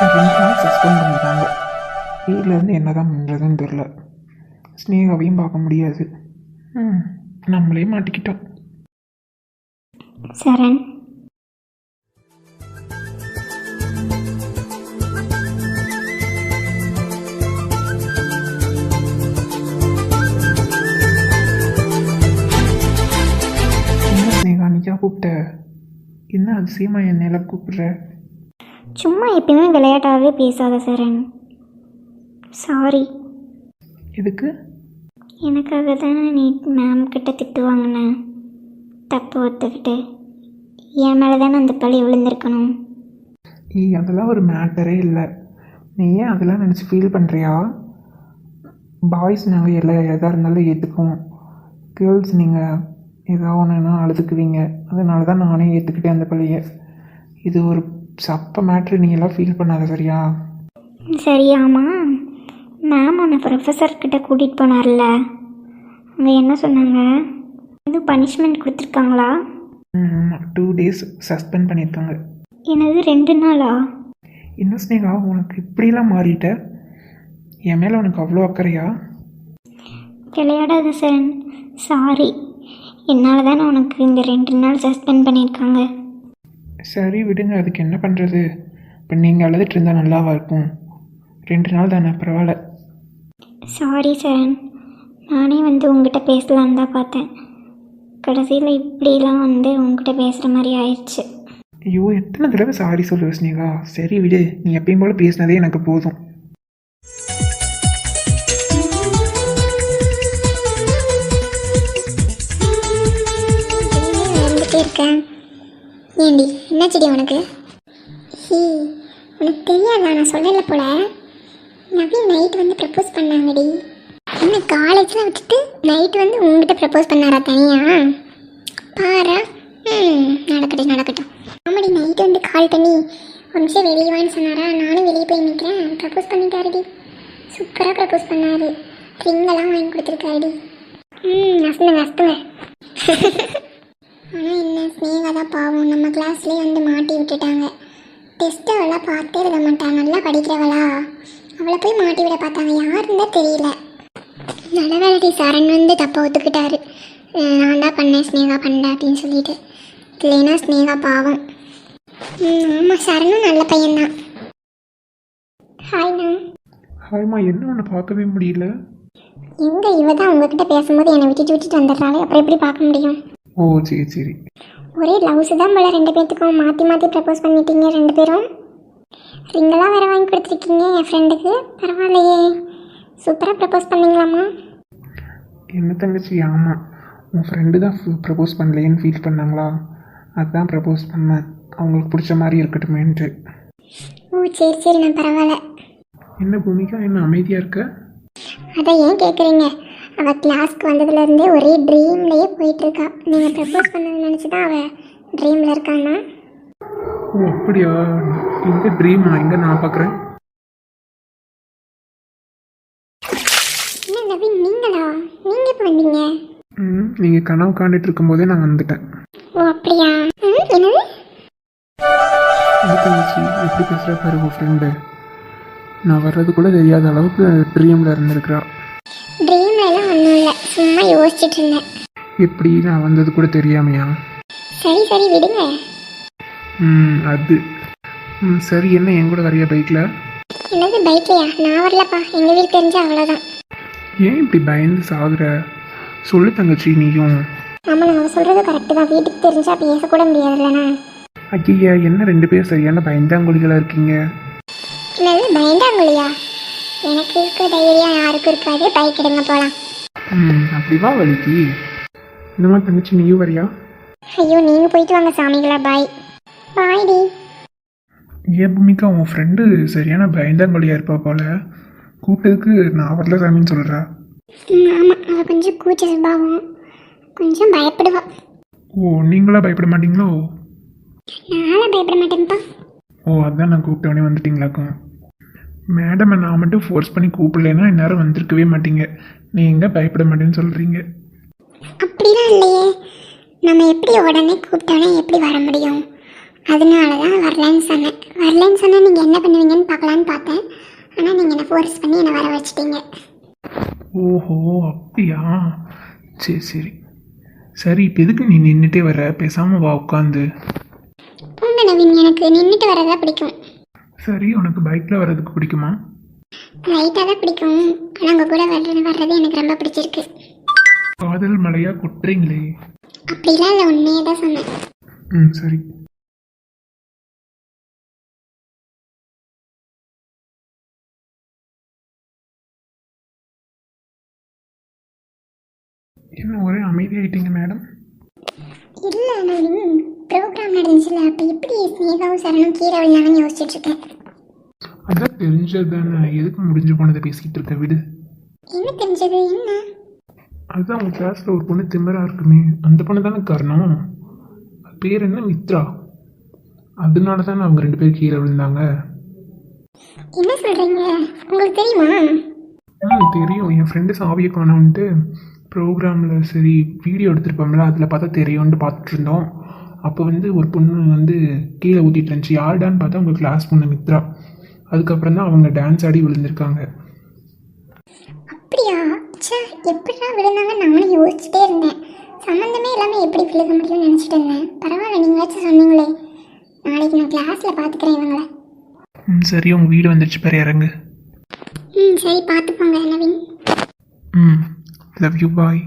2 நாள் சஸ்பெண்ட் பண்ணிட்டாங்க. வீட்டிலேருந்து என்ன தான் பண்ணுறதுன்னு தெரில. ஸ்னேகாவையும் பார்க்க முடியாது. நம்மளே மாட்டிக்கிட்டோம். சரண், என்ன ஸ்னேகா நீயா கூப்பிட்ட? என்ன அதிசயமாக என்னையெல்லாம் கூப்பிடுற? சும்மா எப்பயுமே விளையாட்டாகவே பேசாத சரண். சாரி. எதுக்கு? எனக்காக தானே நீ மேம் கிட்ட திட்டு வாங்கினேன். தப்பு ஒத்துக்கிட்டு என் மேலே தானே அந்த பழி விழுந்திருக்கணும். அதெல்லாம் ஒரு மேட்டரே இல்லை. நீ ஏன் அதெல்லாம் நினச்சி ஃபீல் பண்ணுறியா? பாய்ஸ் நாங்கள் எதாக இருந்தாலும் ஏற்றுக்குவோம். கேர்ள்ஸ் நீங்கள் ஏதாவது ஒன்றுனா அழுதுக்குவீங்க. அதனால தான் நானே ஏற்றுக்கிட்டேன் அந்த பழியை. இது ஒரு சப்ப மேட்ரு. நீ எல்லாம் ஃபீல் பண்ணாத, சரியா? சரி. ஆமாம், மேம் உன்னை ப்ரொஃபஸர்கிட்ட கூட்டிகிட்டு போனார்ல, அங்கே என்ன சொன்னாங்க? எதுவும் பனிஷ்மெண்ட் கொடுத்துருக்காங்களா? 2 days சஸ்பெண்ட் பண்ணியிருக்காங்க. என்னது 2 நாளா? என்ன ஸ்னேகா உனக்கு இப்படிலாம் மாறிட்ட? என் மேலே உனக்கு அவ்வளோ அக்கறையா? விளையாடாத சரண். சாரி. என்னால் தானே உனக்கு இந்த 2 நாள் சஸ்பெண்ட் பண்ணியிருக்காங்க. சரி விடுங்க, அதுக்கு என்ன பண்ணுறது? இப்போ நீங்கள் அழுதுட்டு இருந்தால் நல்லாவா இருக்கும்? 2 நாள் தானே, பரவாயில்ல. சாரி சரண். நானே உங்ககிட்ட பேசலான்னு தான் பார்த்தேன். கடைசியில் இப்படிலாம் உங்ககிட்ட பேசுகிற மாதிரி ஆயிடுச்சு. ஐயோ, எத்தனை தடவை சாரி சொல்லுவேன் ஸ்னேகா? சரி விடு, நீ எப்பயும் போல் பேசினதே எனக்கு போதும். இருக்கேன். ஏண்டி என்ன செடி உனக்கு? உனக்கு தெரியாதா? நான் சொல்லலை போல. நவீன் நைட் ப்ரப்போஸ் பண்ணாங்கடி. என்ன காலேஜில் விட்டுட்டு நைட் உங்ககிட்ட ப்ரப்போஸ் பண்ணாரா தனியா? பாரா. நடக்கட்டும். ஆமாடி, நைட்டு கால் பண்ணி ஒரு நிமிஷம் வெளியே வான்னு சொன்னாரா. நானும் வெளியே போய் நிற்கிறேன். ப்ரப்போஸ் பண்ணிட்டாருடி. சூப்பராக ப்ரப்போஸ் பண்ணாரு. ரிங்கெல்லாம் வாங்கி கொடுத்துருக்காருடி. நசுங்க. ஆனால் என்ன, ஸ்னேகா தான் பாவம். நம்ம கிளாஸ்லேயே மாட்டி விட்டுட்டாங்க. டெஸ்ட்டு அவளாக பார்த்தே எழுத மாட்டாங்க. நல்லா படிக்கிறவளா, அவளை போய் மாட்டி விட பார்த்தாங்க. யாருன்னு தெரியல. நல்ல வேலைடி சரண் தப்பை ஒத்துக்கிட்டாரு. நான் தான் பண்ணேன், ஸ்னேகா பண்ணல அப்படின்னு சொல்லிட்டு. இல்லைன்னா ஸ்னேகா பாவம். ஆமாம், சரணும் நல்ல பையன்தான். ஹாய்ண்ணா. ஹாய்மா, என்ன உன்னை பார்க்கவே முடியல? எங்கே இவ தான் உங்ககிட்ட பேசும்போது என்னை விட்டுட்டு வந்துடுறாளே, அப்புறம் எப்படி பார்க்க முடியும்? ஓ சரி. ஒரே லவ்ஸு தான் போல 2 பேர்த்துக்கும். மாற்றி ப்ரப்போஸ் பண்ணிட்டீங்க 2 பேரும். ரிங்கெல்லாம் வேறு வாங்கி கொடுத்துருக்கீங்க என் ஃப்ரெண்டுக்கு. பரவாயில்லையே, சூப்பராக ப்ரப்போஸ் பண்ணிங்களாம்மா? என்ன தங்கச்சி? ஆமாம், உன் ஃப்ரெண்டு தான் ப்ரப்போஸ் பண்ணலையேன்னு ஃபீல் பண்ணாங்களா? அதுதான் ப்ரப்போஸ் பண்ணேன், அவங்களுக்கு பிடிச்ச மாதிரி இருக்கட்டுமேன்ட்டு. ஓ சரி, நான் பரவாயில்ல. என்ன பூமிகா, என்ன அமைதியாக இருக்க? அதை ஏன் கேட்குறீங்க? அவள் கிளாஸ்க்கு வந்ததுலேருந்தே ஒரே ட்ரீம்லேயே போயிட்டுருக்கா. நீங்கள் ப்ரப்போஸ் பண்ணது நினச்சி தான் அவள் ட்ரீமில் இருக்காண்ணா. ஓ அப்படியா? எங்கே ட்ரீமா? எங்கே நான் பார்க்குறேன். என்ன நவீன், நீங்களா? நீங்கள் எப்போ வந்தீங்க? நீங்கள் கனவு காண்டுட்டு இருக்கும்போதே நான் வந்துட்டேன். ஓ அப்படியா? என்னது தங்கச்சி எப்படி பேசுகிற பாரு உன் ஃப்ரெண்டு. நான் வர்றது கூட தெரியாத அளவுக்கு ட்ரீமில் இருந்திருக்கிறா. ட்ரீம்லலாம் ஒன்றும் இல்லை, சும்மா யோசிச்சுட்டு இருந்தேன். எப்படி நான் வந்தது கூட தெரியாமையா? சரி விடுங்க. அது சரி. என்ன என் கூட வரையா பைக்கில்? என்னது பைக்லையா? நான் வரலப்பா, எங்கள் வீட்டு தெரிஞ்சா அவ்வளோதான். ஏன் இப்படி பயந்து சாகுற? சொல்லு தங்கச்சி நீயும். ஆமாம், நான் சொல்கிறது கரெக்டு தான். வீட்டுக்கு தெரிஞ்சா பேசக்கூட முடியாதுல்லண்ணா. ஐயா, என்ன 2 பேரும் சரியான பயந்தாங்குழிகளாக இருக்கீங்க. என்னது பயந்தாங்குழியா? எனக்கு இருக்க தைரியம் யாருக்கும் இருக்காது. பைக் எடுங்க போகலாம். அப்படிவா வலிக்கு. இந்த மாதிரி தங்கச்சி நீயும் வரியா? ஐயோ, நீங்கள் போயிட்டு வாங்க சாமிகளா. பாய்டி. ஏன் பூமிக்கா, உன் ஃப்ரெண்டு சரியான பயந்தாங்குழியாக இருப்பா போல. கூப்பிட்டதுக்கு நான் வரல சாமின்னு சொல்கிறா. ஆமாம், அவள் கொஞ்சம் கூச்ச சுபாவம், கொஞ்சம் பயப்படுவா. ஓ, நீங்களா பயப்பட மாட்டீங்களோ? நானும் பயப்பட மாட்டேன்ப்பா. ஓ, அதான் நான் கூப்பிட்டவனே வந்துட்டீங்களாக்கும். மேடமை நான் மட்டும் ஃபோர்ஸ் பண்ணி கூப்பிடலன்னா இந்நேரம் வந்திருக்கவே மாட்டீங்க. நீங்கள் பயப்பட மாட்டேன்னு சொல்கிறீங்க. அப்படிலாம் இல்லையே. நம்ம எப்படி உடனே கூப்பிட்டோன்னே எப்படி வர முடியும்? அதனால தான் வரலன்னு சொன்னேன். வரலன்னு சொன்னால் நீங்கள் என்ன பண்ணுவீங்கன்னு பார்க்கலான்னு பார்த்தேன். ஆனால் நீங்கள் என்னை ஃபோர்ஸ் பண்ணி என்னை வர வச்சிட்டீங்க. ஓஹோ அப்படியா, சரி சரி சரி. இப்போ எதுக்கு நீ நின்றுட்டே வர, பேசாமல் வா உட்காந்து. போங்க நவீன், எனக்கு நின்றுட்டு வரதா பிடிக்கும். சரி, உனக்கு பைக்கில் வர்றதுக்கு பிடிக்குமா? லைட்டாக தான் பிடிக்கும். ஆனால் உங்கள் கூட வர்றது எனக்கு ரொம்ப பிடிச்சிருக்கு. காதல் மழையாக கொட்டுறீங்களே. அப்படிலாம் இல்லை, உண்மையே தான் சொன்னேன். ம் சரி. என்ன ஒரே அமைதியாயிட்டீங்க மேடம்? இல்லை நவீன், ப்ரோக்ராம் நடந்துச்சுல, அப்போ எப்படி ஸ்னேகாவும் சரணும் கீழே விழாங்கன்னு யோசிச்சுட்டு இருக்கேன். அதான் தெரிஞ்சது தானே, எதுக்கு முடிஞ்சு போனதை பேசிக்கிட்டு இருக்க, விடு. என்ன தெரிஞ்சது? என்ன? அதுதான் உங்கள் கிளாஸில் ஒரு பொண்ணு திமிரா இருக்குமே, அந்த பொண்ணு தானே காரணம். அது பேர் என்ன, மித்ரா. அதனால தானே அவங்க 2 பேர் கீழே விழுந்தாங்க. என்ன சொல்கிறீங்க? உங்களுக்கு தெரியுமா? தெரியும். என் ஃப்ரெண்டு சாவியை காணோன்ட்டு ப்ரோக்ராமில் சரி வீடியோ எடுத்துருப்போம்ல, அதில் பார்த்தா தெரியும்னு பார்த்துட்டு இருந்தோம். அப்போ வந்து ஒரு பொண்ணு கீழே ஊற்றிட்டு இருந்துச்சு. யார்டான்னு பார்த்தா உங்கள் கிளாஸ் பொண்ணு மித்ரா. அதுக்கப்புறம் தான் அவங்க டான்ஸ் ஆடி விழுந்திருக்காங்க. அப்படியா? சே, எப்படிலாம் விழுந்தாங்க நானும் யோசிச்சுட்டே இருந்தேன். சம்மந்தமே இல்லாமல் எப்படி விழுக முடியும்னு நினச்சிட்டு இருந்தேன். பரவாயில்ல, நீங்களாச்சும் சொன்னீங்களே. நாளைக்கு நான் கிளாஸில் பார்த்துக்கிறேன் இவங்களை. சரி, உங்கள் வீடு வந்துடுச்சு, பேர் இறங்கு. சரி, பார்த்துப்போங்க நவீன். Love you, bye.